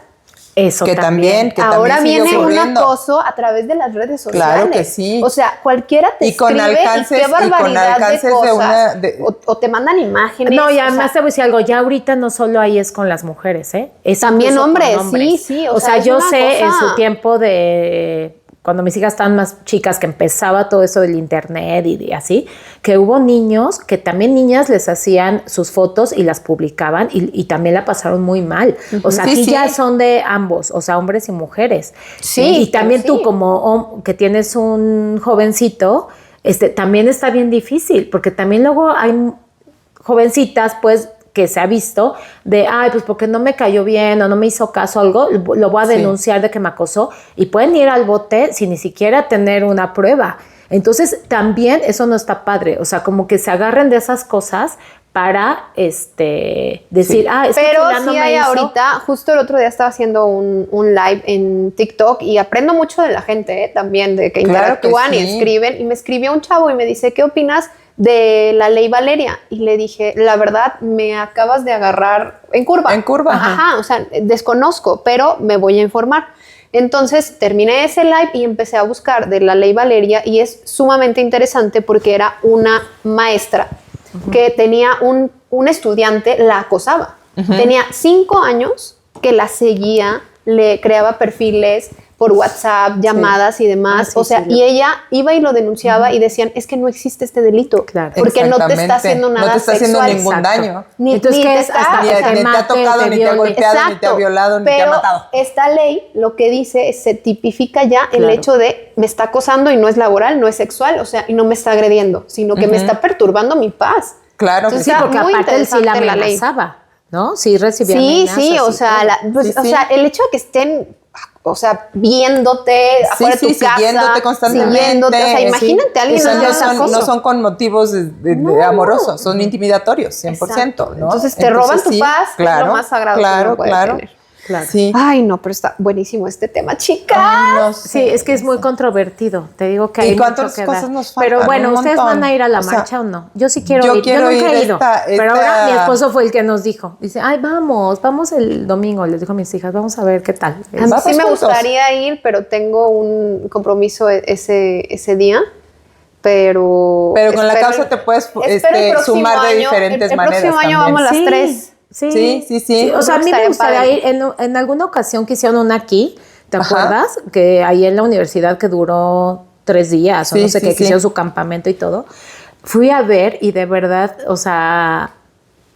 eso que también Ahora sigue viene un ocurriendo. acoso a través de las redes sociales. Claro que sí. O sea, cualquiera te Y con escribe alcances- y qué y con barbaridad alcances de de cosas. una- de- o te mandan imágenes. No, y o sea, además te voy a decir algo, ya ahorita no solo ahí es con las mujeres, ¿eh? Es También incluso con hombres, sí, O sea, es yo una sé en cosa- su tiempo de cuando mis hijas estaban más chicas, que empezaba todo eso del internet y así, que hubo niños, que también niñas les hacían sus fotos y las publicaban y también la pasaron muy mal. O sea, Sí, aquí sí. ya son de ambos, o sea, hombres y mujeres. Sí, Y también sí. tú como que tienes un jovencito, también está bien difícil, porque también luego hay jovencitas, pues, que se ha visto de, ay, pues porque no me cayó bien o no me hizo caso algo, lo voy a Sí. denunciar de que me acosó y pueden ir al bote sin ni siquiera tener una prueba. Entonces, también eso no está padre, o sea, como que se agarren de esas cosas para decir, Sí. ah, es que Pero fulano sí me hay hizo. ahorita, justo el otro día estaba haciendo un live en TikTok y aprendo mucho de la gente también, de que Claro que interactúan y sí. escriben. Y me escribió un chavo y me dice, ¿qué opinas de la ley Valeria? Y le dije, la verdad, me acabas de agarrar en curva. En curva. Ajá, o sea, desconozco, pero me voy a informar. Entonces terminé ese live y empecé a buscar de la ley Valeria y es sumamente interesante porque era una maestra que tenía un estudiante, la acosaba. Tenía 5 años que la seguía, le creaba perfiles por WhatsApp, llamadas y demás. Ah, sí, o sea, sí, y ella iba y lo denunciaba y decían, es que no existe este delito. Claro. Porque no te está Exactamente. haciendo nada No te está haciendo sexual. ningún Exacto. daño. Entonces, ¿qué te es? está- Hasta Ni, que te ni te ha mate o tocado, te ni te ha viole. golpeado, ni te ha violado, ni te ha Pero matado. esta ley lo que dice es se tipifica ya el Claro. hecho de me está acosando y no es laboral, no es sexual, o sea, y no me está agrediendo, sino que me está perturbando mi paz. Claro que Entonces, Sí, sí. porque muy aparte él sí la interesante la ley. amenazaba, ¿no? Sí recibía Sí, amenazas sí, o y sea, todo. pues, Sí, o sí. sea, el hecho de que estén, o sea, viéndote afuera de tu casa, siguiéndote constantemente. siguiéndote, o sea, imagínate a alguien O sea, haciendo no son, acoso. no son con motivos de amorosos, son intimidatorios, 100%, Exacto. ¿no? Entonces te roban tu paz, que es lo más sagrado que claro, uno puede claro. tener. Claro. Sí. Ay, no, pero está buenísimo este tema, chicas. Ay, no sé. Sí, es que es muy controvertido. Te digo que ¿Y hay cuántas mucho que cosas dar. nos faltan? Pero bueno, Un ¿ustedes montón. van a ir a la O sea, marcha o no? Yo sí quiero yo ir. quiero Yo nunca he ir ido. esta- Pero ahora mi esta- esposo fue el que nos dijo. Dice, ay, vamos el domingo. Les dijo a mis hijas, vamos a ver qué tal. A mí Vamos sí me juntos. gustaría ir, pero tengo un compromiso ese día. Pero Pero con la espero- causa te puedes espero el próximo sumar de año- diferentes el maneras próximo año también. vamos las tres. Sí. O sea, a mí me Estaría gustaría padre. ir. En alguna ocasión que hicieron una aquí, ¿te Ajá. acuerdas? Que ahí en la universidad que duró 3 días o Sí, no sé sí, qué, que sí. hicieron su campamento y todo. Fui a ver y de verdad, o sea,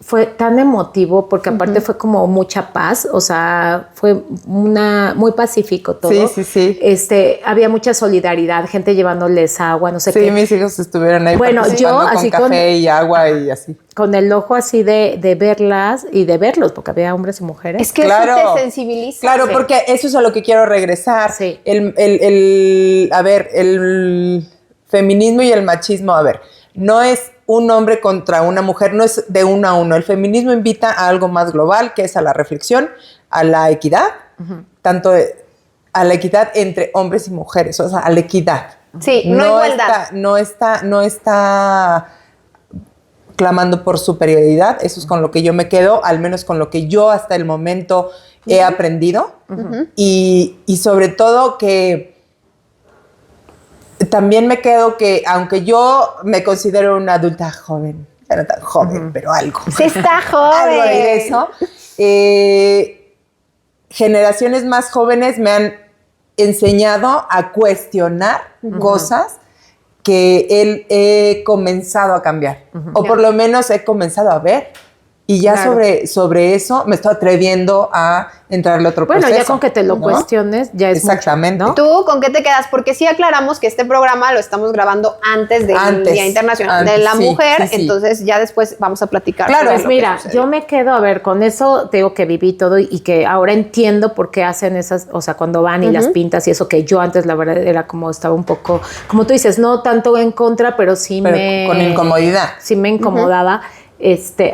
fue tan emotivo porque aparte fue como mucha paz, o sea, fue muy pacífico todo. Sí, sí, sí. Había mucha solidaridad, gente llevándoles agua, no sé Sí, qué. mis hijos estuvieron ahí Bueno, participando yo con así café y agua y así. Con el ojo así de verlas y de verlos, porque había hombres y mujeres. Es que Claro. eso te sensibiliza. Claro, Sí. porque eso es a lo que quiero regresar. Sí. El feminismo y el machismo, a ver, no es un hombre contra una mujer, no es de uno a uno. El feminismo invita a algo más global, que es a la reflexión, a la equidad, a la equidad entre hombres y mujeres, o sea, a la equidad. Sí, no igualdad. No está clamando por superioridad, eso es con lo que yo me quedo, al menos con lo que yo hasta el momento he aprendido. Y sobre todo que también me quedo que, aunque yo me considero una adulta joven, ya no tan joven, pero algo. Sí está joven. Algo de eso. Generaciones más jóvenes me han enseñado a cuestionar cosas que he comenzado a cambiar. O por lo menos he comenzado a ver y ya Claro. sobre eso me estoy atreviendo a entrarle a otro Bueno, proceso. ya con que te lo ¿no? cuestiones, ya es Exactamente. mucho, ¿no? ¿Tú con qué te quedas? Porque sí aclaramos que este programa lo estamos grabando antes del Antes, Día Internacional antes, de la sí, Mujer, sí, sí. entonces ya después vamos a platicar. Claro. sobre Pues lo que mira, sucedió. yo me quedo, a ver, con eso te digo que viví todo y que ahora entiendo por qué hacen esas, o sea, cuando van y las pintas y eso que yo antes la verdad era como estaba un poco, como tú dices, no tanto en contra, pero sí Pero me... con incomodidad. Sí me incomodaba.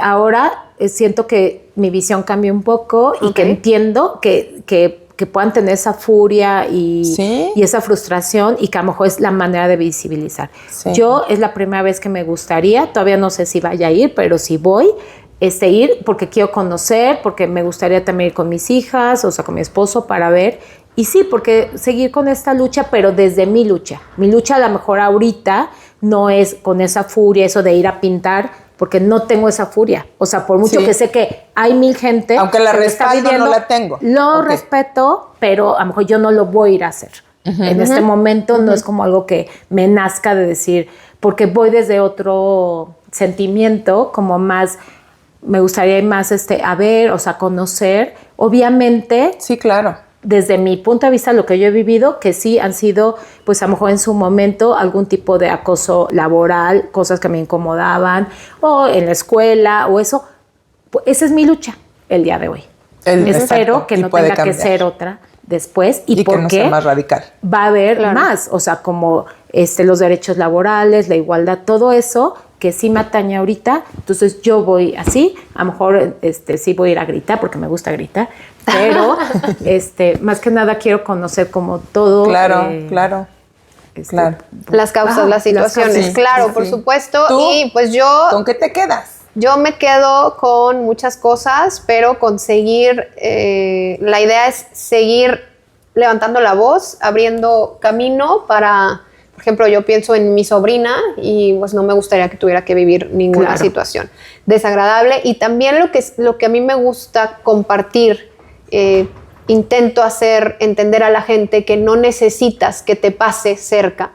Ahora siento que mi visión cambió un poco y Ok. que entiendo que puedan tener esa furia Sí. y esa frustración y que a lo mejor es la manera de visibilizar. Sí. Yo es la primera vez que me gustaría, todavía no sé si vaya a ir, pero si voy, ir porque quiero conocer, porque me gustaría también ir con mis hijas, o sea, con mi esposo para ver. Y sí, porque seguir con esta lucha, pero desde mi lucha. Mi lucha a lo mejor ahorita no es con esa furia, eso de ir a pintar, porque no tengo esa furia. O sea, por mucho Sí. que sé que hay mil gente... Aunque la que lo está respaldo, viviendo, no la tengo. Lo Ok. respeto, pero a lo mejor yo no lo voy a ir a hacer. En este momento no es como algo que me nazca de decir, porque voy desde otro sentimiento, como más, me gustaría ir más a ver, o sea, conocer. Obviamente, Sí, claro. desde mi punto de vista, lo que yo he vivido, que sí han sido, pues a lo mejor en su momento, algún tipo de acoso laboral, cosas que me incomodaban, o en la escuela, o eso. Pues, esa es mi lucha el día de hoy. Espero Exacto, que y no puede tenga que cambiar. ser otra después. Y que no porque sea más radical. va a haber Claro. más, o sea, como los derechos laborales, la igualdad, todo eso que sí me atañe ahorita. Entonces yo voy así, a lo mejor sí voy a ir a gritar porque me gusta gritar, pero más que nada quiero conocer como todo. Claro, claro. Claro. Las causas, las situaciones, causas, claro, sí, por sí. supuesto. ¿Tú? Y pues yo ¿Con qué te quedas? me quedo con muchas cosas, pero conseguir, la idea es seguir levantando la voz, abriendo camino para, por ejemplo, yo pienso en mi sobrina y pues no me gustaría que tuviera que vivir ninguna Claro. situación desagradable. Y también lo que a mí me gusta compartir, intento hacer entender a la gente que no necesitas que te pase cerca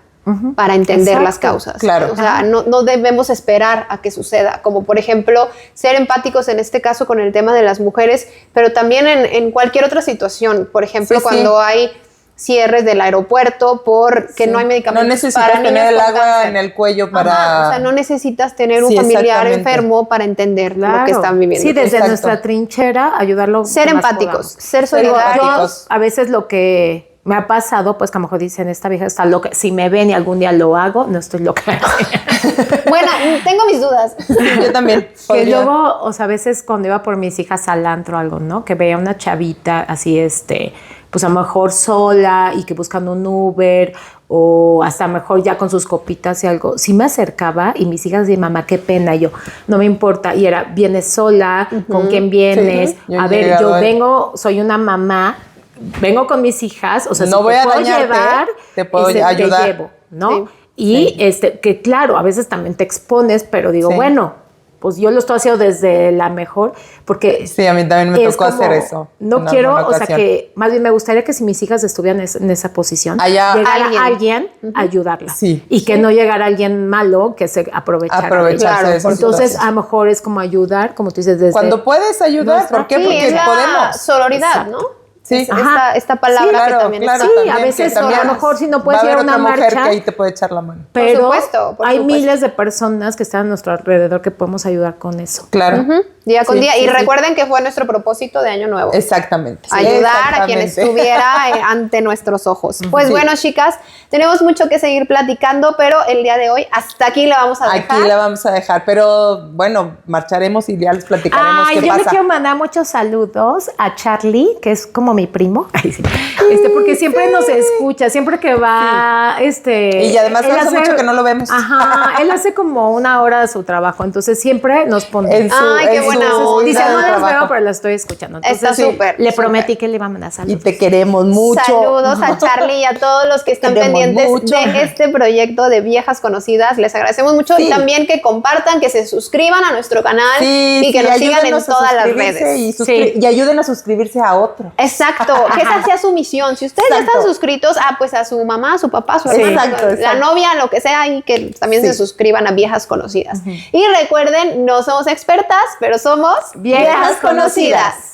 para entender Exacto. las causas. Claro. O sea, no debemos esperar a que suceda. Como por ejemplo, ser empáticos en este caso con el tema de las mujeres, pero también en cualquier otra situación. Por ejemplo, Sí, sí. cuando hay cierres del aeropuerto porque no hay medicamentos No necesitas para niños tener el con agua cáncer. en el cuello Ajá, para... o sea, no necesitas tener un Sí, familiar exactamente. enfermo para entender lo Claro. que están viviendo. Sí, desde Exacto. nuestra trinchera, ayudarlo. Ser que más empáticos, podamos. ser Digo, solidarios. yo a veces lo que me ha pasado, pues que a lo mejor dicen, esta vieja está loca. Si me ven y algún día lo hago, no estoy loca. Bueno, tengo mis dudas. Yo también. Que podría. luego, o sea, a veces cuando iba por mis hijas al antro o algo, ¿no? Que veía una chavita así, pues a lo mejor sola y que buscando un Uber o hasta a lo mejor ya con sus copitas y algo. Sí me acercaba y mis hijas decían, mamá, qué pena. Y yo, no me importa. Y era, vienes sola, ¿con quién vienes? Sí, yo he a ver, llegado yo a- vengo, soy una mamá, vengo con mis hijas, o sea, No si voy te a puedo dañarte, llevar, te puedo te ayudar. llevo, ¿no? Sí. Y que claro, a veces también te expones, pero digo, Sí. bueno, pues yo lo estoy haciendo desde la mejor, porque Sí, a mí también me es tocó como, hacer eso. No en quiero, alguna o sea, ocasión. que más bien me gustaría que si mis hijas estuvieran en esa posición, Allá- llegara Alguien. alguien a ayudarla. Sí. Y que no llegara alguien malo que se aprovechara. Aprovecharse de ella. de esa Entonces, situación. a lo mejor es como ayudar, como tú dices, desde... Cuando puedes ayudar, nuestra- ¿por qué? Sí, Porque es la podemos. sororidad, Exacto. ¿no? Sí. Es Ajá. esta palabra Sí, claro, que también claro, está. Sí, también, a veces que también a lo mejor si no puedes va a ir a haber una otra mujer marcha, que ahí te puede echar la mano. pero supuesto, por hay supuesto. miles de personas que están a nuestro alrededor que podemos ayudar con eso. Claro. Día con Sí, día. sí, Y sí. recuerden que fue nuestro propósito de Año Nuevo. Exactamente. Ayudar a quien Exactamente. estuviera ante nuestros ojos. Pues bueno, chicas, tenemos mucho que seguir platicando, pero el día de hoy hasta aquí la vamos a dejar. Aquí la vamos a dejar, pero bueno, marcharemos y ya les platicaremos Ay, qué yo le pasa. quiero mandar muchos saludos a Charlie, que es como mi primo. Ay, sí. Porque siempre nos escucha, siempre que va, Y además él hace mucho que no lo vemos. Ajá, él hace como una hora de su trabajo, entonces siempre nos pone. En su, Ay, qué en buena su onda. Dice, vida no de les veo, trabajo, pero la estoy escuchando. Está Entonces, súper, le súper. prometí que le iba a mandar Y saludos. te queremos mucho. Saludos a Charlie y a todos los que están Queremos pendientes mucho. de este proyecto de Viejas Conocidas. Les agradecemos mucho Sí. y también que compartan, que se suscriban a nuestro canal Sí, y que sí, nos sigan en ayúdenos a todas las suscribirse redes. Y ayuden a suscribirse a otro. Exacto, que esa sea su misión. Si ustedes ya Exacto. están suscritos, pues a su mamá, a su papá, a su Sí. hermano, Exacto, la exacto. novia, lo que sea, y que también Sí. se suscriban a Viejas Conocidas. Y recuerden, no somos expertas, pero somos Viejas Conocidas.